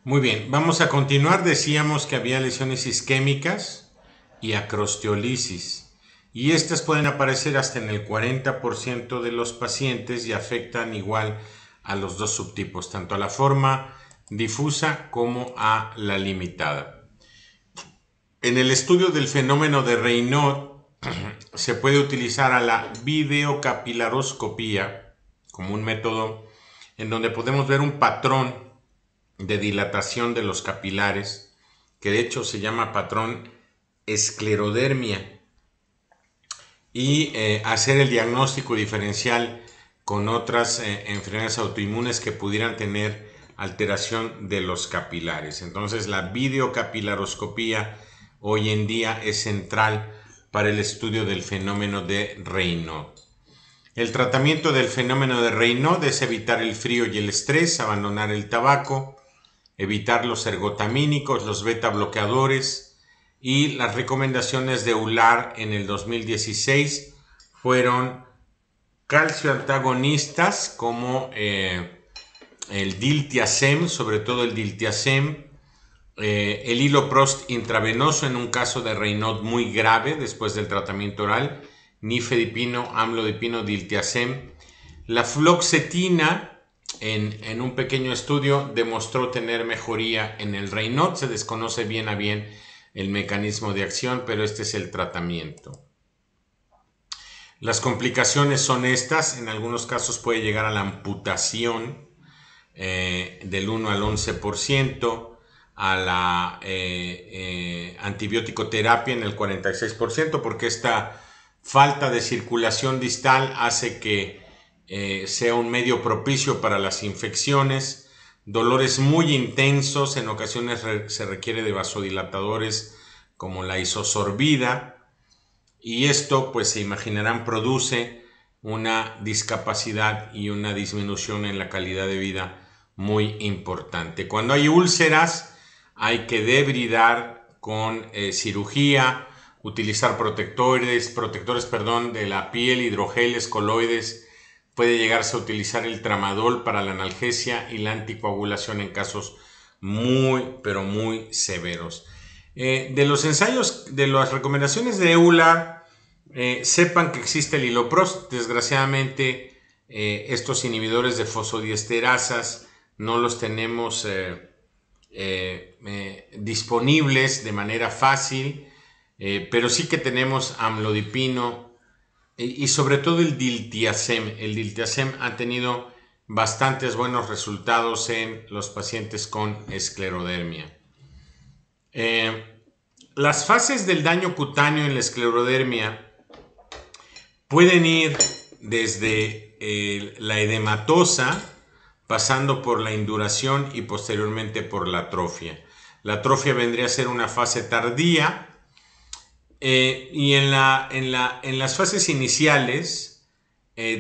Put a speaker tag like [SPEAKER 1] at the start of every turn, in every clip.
[SPEAKER 1] Muy bien, vamos a continuar. Decíamos que había lesiones isquémicas y acrostiolisis. Y estas pueden aparecer hasta en el 40% de los pacientes y afectan igual a los dos subtipos, tanto a la forma difusa como a la limitada. En el estudio del fenómeno de Raynaud se puede utilizar a la videocapilaroscopía como un método en donde podemos ver un patrón de dilatación de los capilares, que de hecho se llama patrón esclerodermia, y hacer el diagnóstico diferencial con otras enfermedades autoinmunes que pudieran tener alteración de los capilares. Entonces la videocapilaroscopía hoy en día es central para el estudio del fenómeno de Raynaud. El tratamiento del fenómeno de Raynaud es evitar el frío y el estrés, abandonar el tabaco, evitar los ergotamínicos, los beta bloqueadores, y las recomendaciones de EULAR en el 2016 fueron calcio antagonistas como el diltiazem, sobre todo el diltiazem, el iloprost intravenoso en un caso de Raynaud muy grave después del tratamiento oral, nifedipino, amlodipino, diltiazem. La fluoxetina en un pequeño estudio demostró tener mejoría en el Raynaud. Se desconoce bien a bien el mecanismo de acción, pero este es el tratamiento. Las complicaciones son estas. En algunos casos puede llegar a la amputación del 1 al 11%, a la antibiótico terapia en el 46%, porque esta falta de circulación distal hace que sea un medio propicio para las infecciones, dolores muy intensos, en ocasiones se requiere de vasodilatadores como la isosorbida, y esto, pues se imaginarán, produce una discapacidad y una disminución en la calidad de vida muy importante. Cuando hay úlceras, hay que debridar con cirugía, utilizar protectores de la piel, hidrogeles, coloides. Puede llegarse a utilizar el tramadol para la analgesia y la anticoagulación en casos muy, pero muy severos. De los ensayos, de las recomendaciones de EULAR, sepan que existe el iloprost. Desgraciadamente, estos inhibidores de fosfodiesterasas no los tenemos disponibles de manera fácil, pero sí que tenemos amlodipino y sobre todo el diltiazem. El diltiazem ha tenido bastantes buenos resultados en los pacientes con esclerodermia. Las fases del daño cutáneo en la esclerodermia pueden ir desde la edematosa, pasando por la induración y posteriormente por la atrofia. La atrofia vendría a ser una fase tardía, y en las fases iniciales,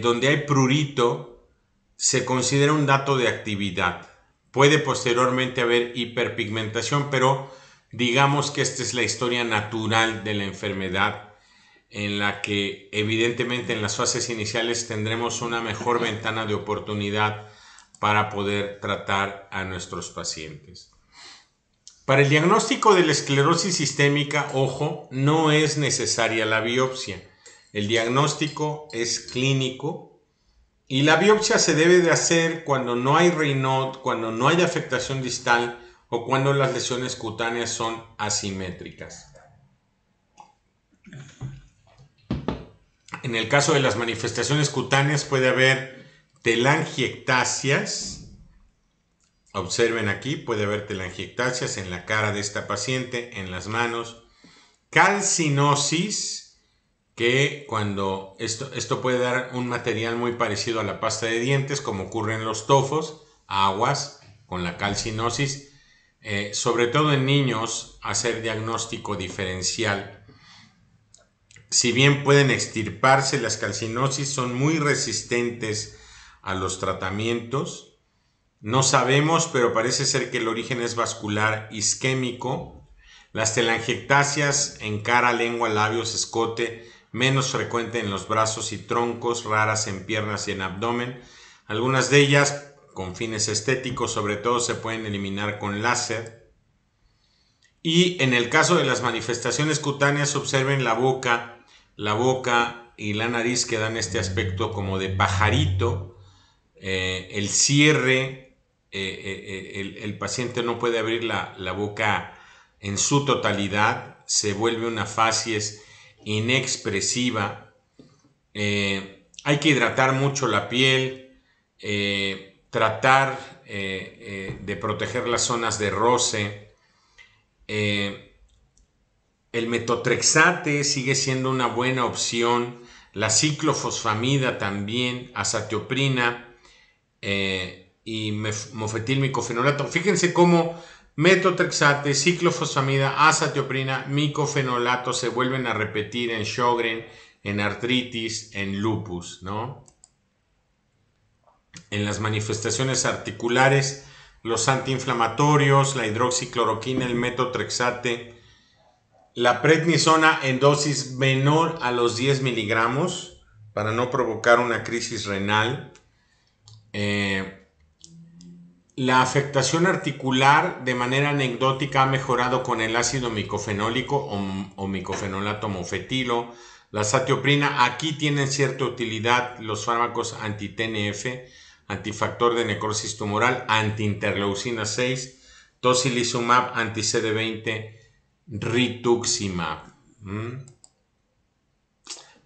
[SPEAKER 1] donde hay prurito, se considera un dato de actividad. Puede posteriormente haber hiperpigmentación, pero digamos que esta es la historia natural de la enfermedad, en la que evidentemente en las fases iniciales tendremos una mejor ventana de oportunidad para poder tratar a nuestros pacientes. Para el diagnóstico de la esclerosis sistémica, ojo, no es necesaria la biopsia. El diagnóstico es clínico y la biopsia se debe de hacer cuando no hay Raynaud, cuando no hay afectación distal o cuando las lesiones cutáneas son asimétricas. En el caso de las manifestaciones cutáneas puede haber telangiectasias. Observen aquí, puede haber telangiectasias en la cara de esta paciente, en las manos. Calcinosis, que cuando esto puede dar un material muy parecido a la pasta de dientes, como ocurre en los tofos, aguas con la calcinosis. Sobre todo en niños, hacer diagnóstico diferencial. Si bien pueden extirparse, las calcinosis son muy resistentes a los tratamientos. No sabemos, pero parece ser que el origen es vascular isquémico. Las telangiectasias en cara, lengua, labios, escote, menos frecuente en los brazos y troncos, raras en piernas y en abdomen. Algunas de ellas con fines estéticos, sobre todo se pueden eliminar con láser. Y en el caso de las manifestaciones cutáneas, observen la boca y la nariz que dan este aspecto como de pajarito. El cierre, el paciente no puede abrir la boca en su totalidad, se vuelve una facies inexpresiva. Hay que hidratar mucho la piel, tratar de proteger las zonas de roce. El metotrexate sigue siendo una buena opción, la ciclofosfamida también, azatioprina y mofetilmicofenolato. Fíjense cómo metotrexate, ciclofosfamida, azatioprina, micofenolato se vuelven a repetir en Sjögren, en artritis, en lupus, ¿no? En las manifestaciones articulares, los antiinflamatorios, la hidroxicloroquina, el metotrexate, la prednisona en dosis menor a los 10 miligramos para no provocar una crisis renal. La afectación articular de manera anecdótica ha mejorado con el ácido micofenólico o micofenolato mofetilo. La azatioprina, aquí tienen cierta utilidad los fármacos anti-TNF, antifactor de necrosis tumoral, anti-interleucina 6, tocilizumab, anti-CD20, rituximab.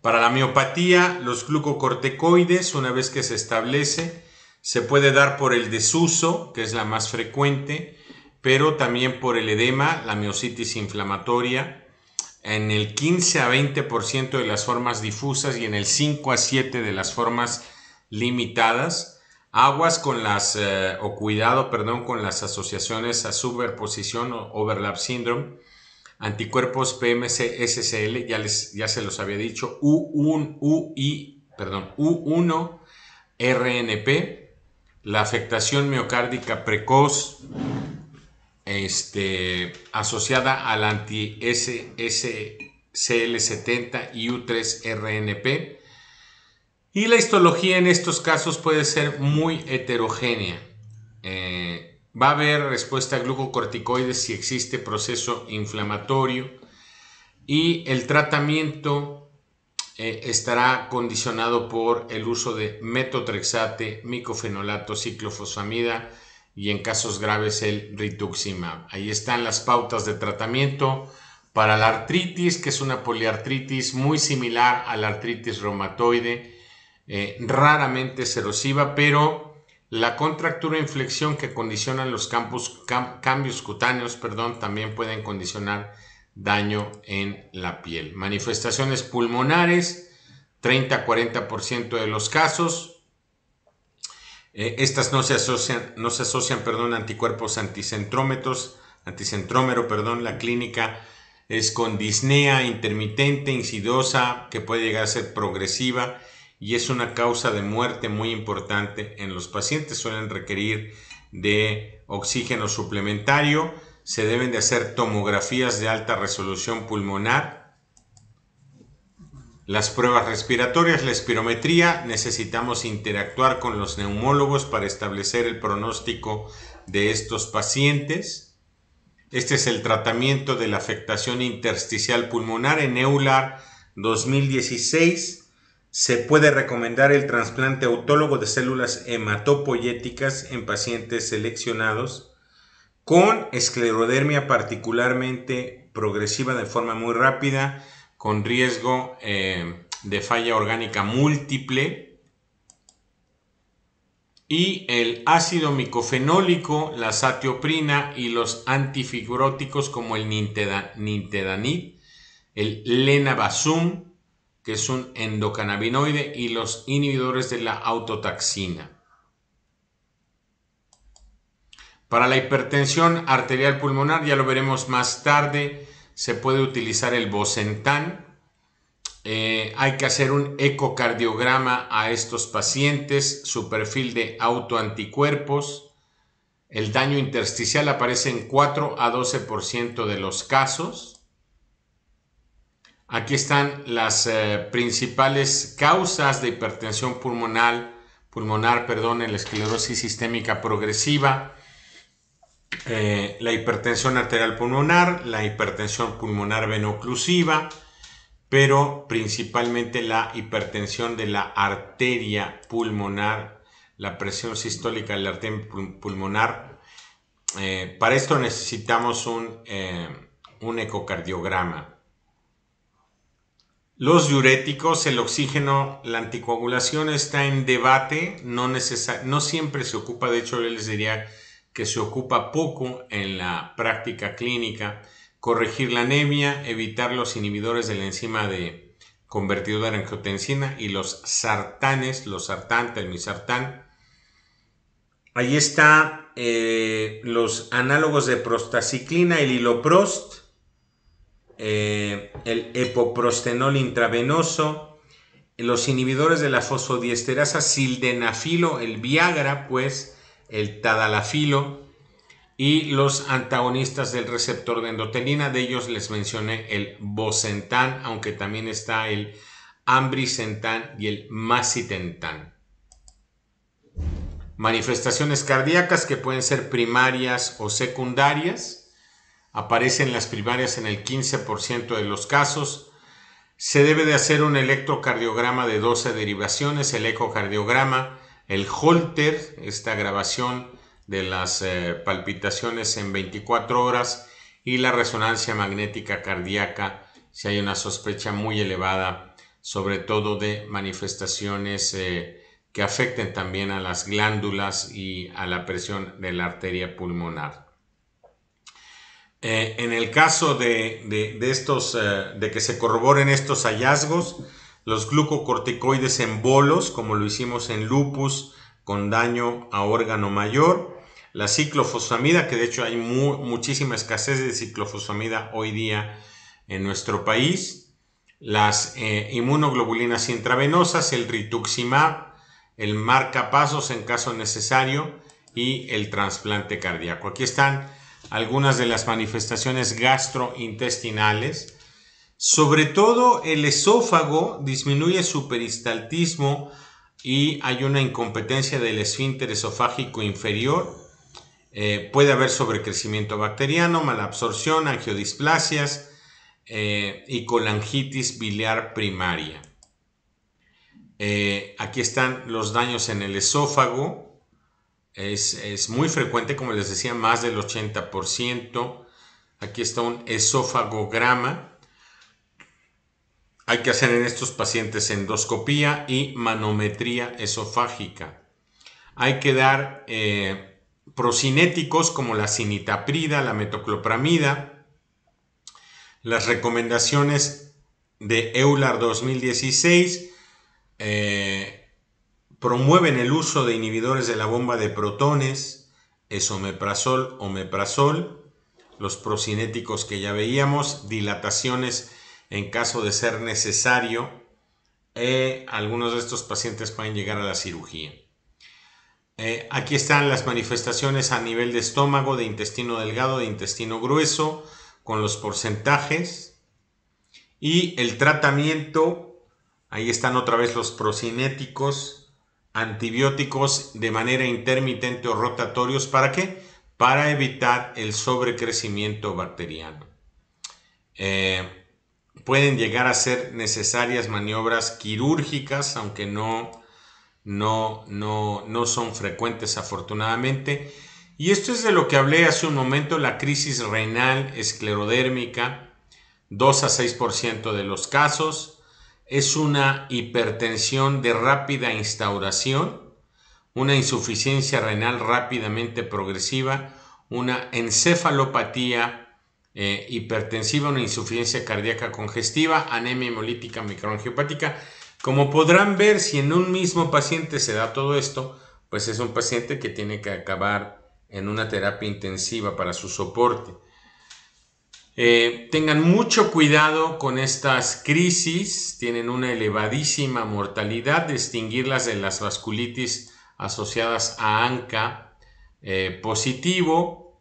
[SPEAKER 1] Para la miopatía, los glucocorticoides, una vez que se establece, se puede dar por el desuso, que es la más frecuente, pero también por el edema, la miositis inflamatoria, en el 15 a 20% de las formas difusas y en el 5 a 7% de las formas limitadas. Aguas con las, cuidado con las asociaciones a superposición o overlap syndrome, anticuerpos PMC-SCL, ya se los había dicho, U1-RNP, la afectación miocárdica precoz, asociada al anti-SCL70 y U3-RNP. Y la histología en estos casos puede ser muy heterogénea. Va a haber respuesta a glucocorticoides si existe proceso inflamatorio y el tratamiento estará condicionado por el uso de metotrexate, micofenolato, ciclofosfamida y en casos graves el rituximab. Ahí están las pautas de tratamiento para la artritis, que es una poliartritis muy similar a la artritis reumatoide, raramente es erosiva, pero la contractura e inflexión que condicionan los cambios cutáneos, también pueden condicionar daño en la piel. Manifestaciones pulmonares, 30-40% de los casos. Estas no se asocian a anticuerpos anticentrómero, la clínica es con disnea intermitente, insidiosa, que puede llegar a ser progresiva y es una causa de muerte muy importante en los pacientes. Suelen requerir de oxígeno suplementario. Se deben de hacer tomografías de alta resolución pulmonar. Las pruebas respiratorias, la espirometría, necesitamos interactuar con los neumólogos para establecer el pronóstico de estos pacientes. Este es el tratamiento de la afectación intersticial pulmonar en EULAR 2016. Se puede recomendar el trasplante autólogo de células hematopoyéticas en pacientes seleccionados con esclerodermia particularmente progresiva de forma muy rápida, con riesgo de falla orgánica múltiple. Y el ácido micofenólico, la azatioprina y los antifibróticos como el nintedanib, el lenabazum, que es un endocannabinoide, y los inhibidores de la autotaxina. Para la hipertensión arterial pulmonar, ya lo veremos más tarde, se puede utilizar el Bosentan. Hay que hacer un ecocardiograma a estos pacientes, su perfil de autoanticuerpos. El daño intersticial aparece en 4 a 12% de los casos. Aquí están las principales causas de hipertensión pulmonar en la esclerosis sistémica progresiva, la hipertensión arterial pulmonar, la hipertensión pulmonar veno-oclusiva, pero principalmente la hipertensión de la arteria pulmonar, la presión sistólica de la arteria pulmonar. Para esto necesitamos un ecocardiograma. Los diuréticos, el oxígeno, la anticoagulación está en debate, no siempre se ocupa, de hecho yo les diría que se ocupa poco en la práctica clínica. Corregir la anemia, evitar los inhibidores de la enzima de convertidora en angiotensina y los sartanes, los sartán, telmisartán. Ahí está los análogos de prostaciclina, el hiloprost, el epoprostenol intravenoso, los inhibidores de la fosfodiesterasa, sildenafilo, el Viagra, pues, el tadalafilo, y los antagonistas del receptor de endotelina. De ellos les mencioné el bosentan, aunque también está el ambrisentan y el macitentan. Manifestaciones cardíacas que pueden ser primarias o secundarias. Aparecen las primarias en el 15% de los casos. Se debe de hacer un electrocardiograma de 12 derivaciones, el ecocardiograma, el Holter, esta grabación de las palpitaciones en 24 horas, y la resonancia magnética cardíaca si hay una sospecha muy elevada, sobre todo de manifestaciones que afecten también a las glándulas y a la presión de la arteria pulmonar. En el caso de que se corroboren estos hallazgos, los glucocorticoides en bolos, como lo hicimos en lupus con daño a órgano mayor, la ciclofosfamida, que de hecho hay muchísima escasez de ciclofosfamida hoy día en nuestro país, las inmunoglobulinas intravenosas, el rituximab, el marcapasos en caso necesario y el trasplante cardíaco. Aquí están algunas de las manifestaciones gastrointestinales. Sobre todo el esófago disminuye su peristaltismo y hay una incompetencia del esfínter esofágico inferior. Puede haber sobrecrecimiento bacteriano, malabsorción, angiodisplasias y colangitis biliar primaria. Aquí están los daños en el esófago. Es muy frecuente, como les decía, más del 80%. Aquí está un esófagograma. Hay que hacer en estos pacientes endoscopía y manometría esofágica. Hay que dar procinéticos como la cinitaprida, la metoclopramida. Las recomendaciones de EULAR 2016 promueven el uso de inhibidores de la bomba de protones, esomeprazol, omeprazol, los procinéticos que ya veíamos, dilataciones en caso de ser necesario. Algunos de estos pacientes pueden llegar a la cirugía. Aquí están las manifestaciones a nivel de estómago, de intestino delgado, de intestino grueso, con los porcentajes. Y el tratamiento, ahí están otra vez los procinéticos, antibióticos de manera intermitente o rotatorios. ¿Para qué? Para evitar el sobrecrecimiento bacteriano. Pueden llegar a ser necesarias maniobras quirúrgicas, aunque no son frecuentes afortunadamente. Y esto es de lo que hablé hace un momento, la crisis renal esclerodérmica, 2 a 6% de los casos. Es una hipertensión de rápida instauración, una insuficiencia renal rápidamente progresiva, una encefalopatía hipertensiva, una insuficiencia cardíaca congestiva, anemia hemolítica microangiopática. Como podrán ver, si en un mismo paciente se da todo esto, pues es un paciente que tiene que acabar en una terapia intensiva para su soporte. Tengan mucho cuidado con estas crisis, tienen una elevadísima mortalidad, distinguirlas de las vasculitis asociadas a ANCA positivo.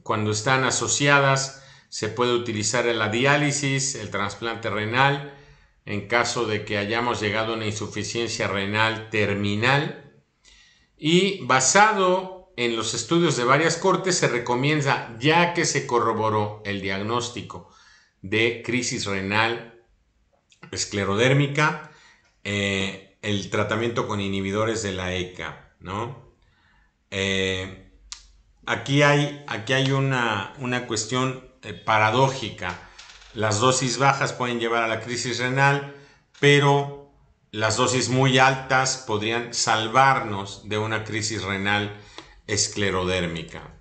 [SPEAKER 1] Cuando están asociadas se puede utilizar la diálisis, el trasplante renal, en caso de que hayamos llegado a una insuficiencia renal terminal. Y basado en los estudios de varias cortes, se recomienda, ya que se corroboró el diagnóstico de crisis renal esclerodérmica, el tratamiento con inhibidores de la ECA, ¿no? Aquí hay una cuestión paradójica. Las dosis bajas pueden llevar a la crisis renal, pero las dosis muy altas podrían salvarnos de una crisis renal esclerodérmica.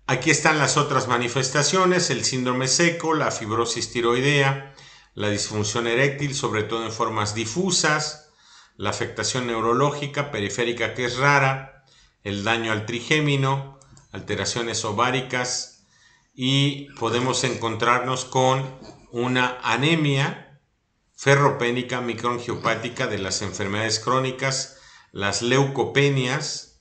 [SPEAKER 1] Aquí están las otras manifestaciones: el síndrome seco, la fibrosis tiroidea, la disfunción eréctil, sobre todo en formas difusas, la afectación neurológica periférica, que es rara, el daño al trigémino, alteraciones ováricas, y podemos encontrarnos con una anemia ferropénica microangiopática de las enfermedades crónicas, las leucopenias,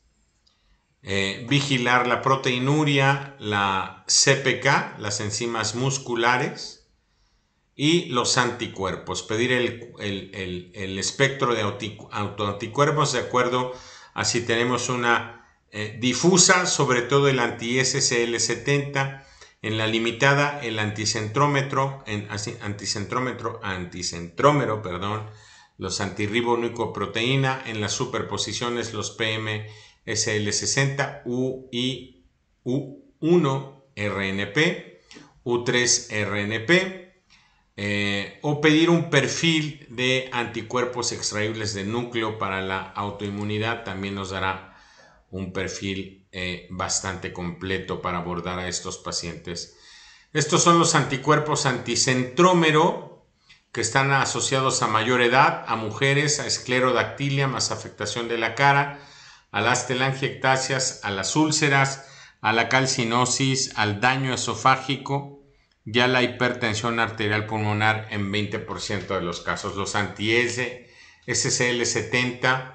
[SPEAKER 1] vigilar la proteinuria, la CPK, las enzimas musculares, y los anticuerpos. Pedir el espectro de autoanticuerpos de acuerdo a si tenemos una difusa, sobre todo el anti-SCL70, en la limitada el anticentrómero, los antirribonucleoproteína, en las superposiciones los PM-SL60, U1-RNP, U3-RNP, o pedir un perfil de anticuerpos extraíbles de núcleo para la autoinmunidad. También nos dará un perfil bastante completo para abordar a estos pacientes. Estos son los anticuerpos anticentrómero, que están asociados a mayor edad, a mujeres, a esclerodactilia más afectación de la cara, a las telangiectasias, a las úlceras, a la calcinosis, al daño esofágico, ya la hipertensión arterial pulmonar en 20% de los casos. Los anti-SCL70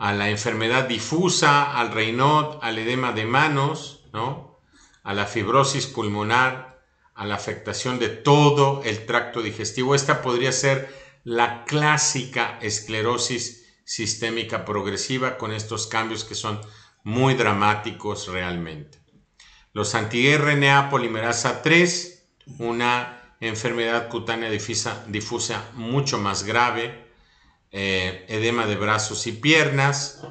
[SPEAKER 1] a la enfermedad difusa, al Raynaud, al edema de manos, ¿no?, a la fibrosis pulmonar, a la afectación de todo el tracto digestivo. Esta podría ser la clásica esclerosis sistémica progresiva, con estos cambios que son muy dramáticos realmente. Los anti-RNA polimerasa 3, una enfermedad cutánea difusa mucho más grave, edema de brazos y piernas,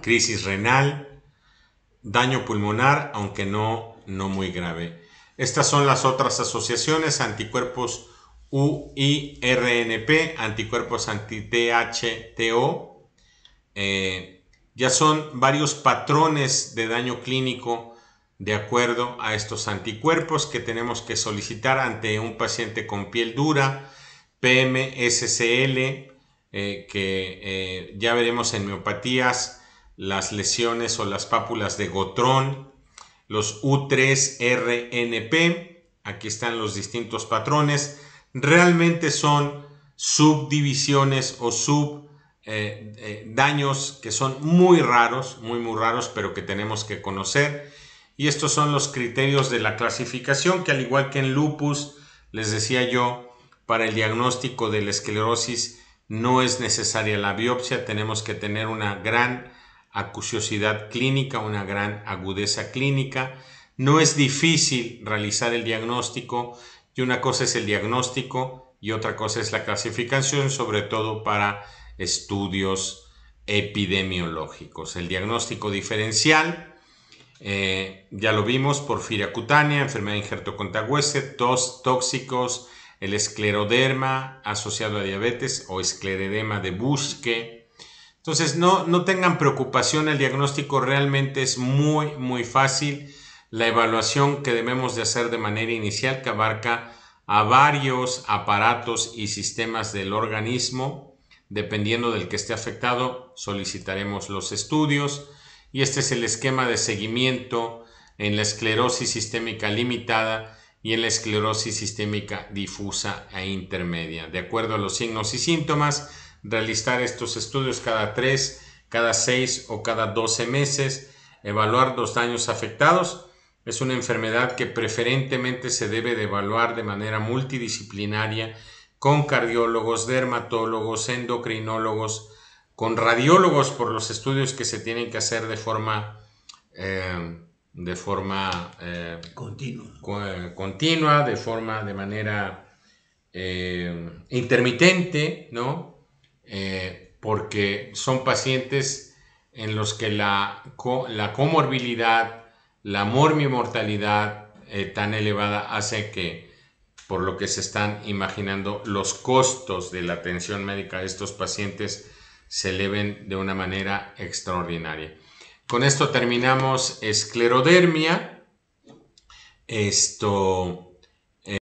[SPEAKER 1] crisis renal, daño pulmonar, aunque no muy grave. Estas son las otras asociaciones: anticuerpos UIRNP, anticuerpos anti-THTO. Ya son varios patrones de daño clínico de acuerdo a estos anticuerpos que tenemos que solicitar ante un paciente con piel dura, PM-SCL, que ya veremos en miopatías, las lesiones o las pápulas de Gotrón, los U3-RNP, aquí están los distintos patrones. Realmente son subdivisiones o daños que son muy raros, muy raros, pero que tenemos que conocer. Y estos son los criterios de la clasificación, que al igual que en lupus, les decía yo, para el diagnóstico de la esclerosis no es necesaria la biopsia. Tenemos que tener una gran acuciosidad clínica, una gran agudeza clínica. No es difícil realizar el diagnóstico, y una cosa es el diagnóstico y otra cosa es la clasificación, sobre todo para estudios epidemiológicos. El diagnóstico diferencial, ya lo vimos: porfiria cutánea, enfermedad de injerto contagüese, tóxicos, el escleroderma asociado a diabetes o esclerodema de Buschke. Entonces no tengan preocupación, el diagnóstico realmente es muy fácil. La evaluación que debemos de hacer de manera inicial, que abarca a varios aparatos y sistemas del organismo, dependiendo del que esté afectado, solicitaremos los estudios. Y este es el esquema de seguimiento en la esclerosis sistémica limitada y en la esclerosis sistémica difusa e intermedia. De acuerdo a los signos y síntomas, realizar estos estudios cada 3, cada 6 o cada 12 meses. Evaluar los daños afectados. Es una enfermedad que preferentemente se debe de evaluar de manera multidisciplinaria, con cardiólogos, dermatólogos, endocrinólogos, con radiólogos por los estudios que se tienen que hacer de forma continua, de manera intermitente, ¿no? Porque son pacientes en los que la comorbilidad, la mortalidad tan elevada hace que, por lo que se están imaginando, los costos de la atención médica de estos pacientes se eleven de una manera extraordinaria. Con esto terminamos esclerodermia.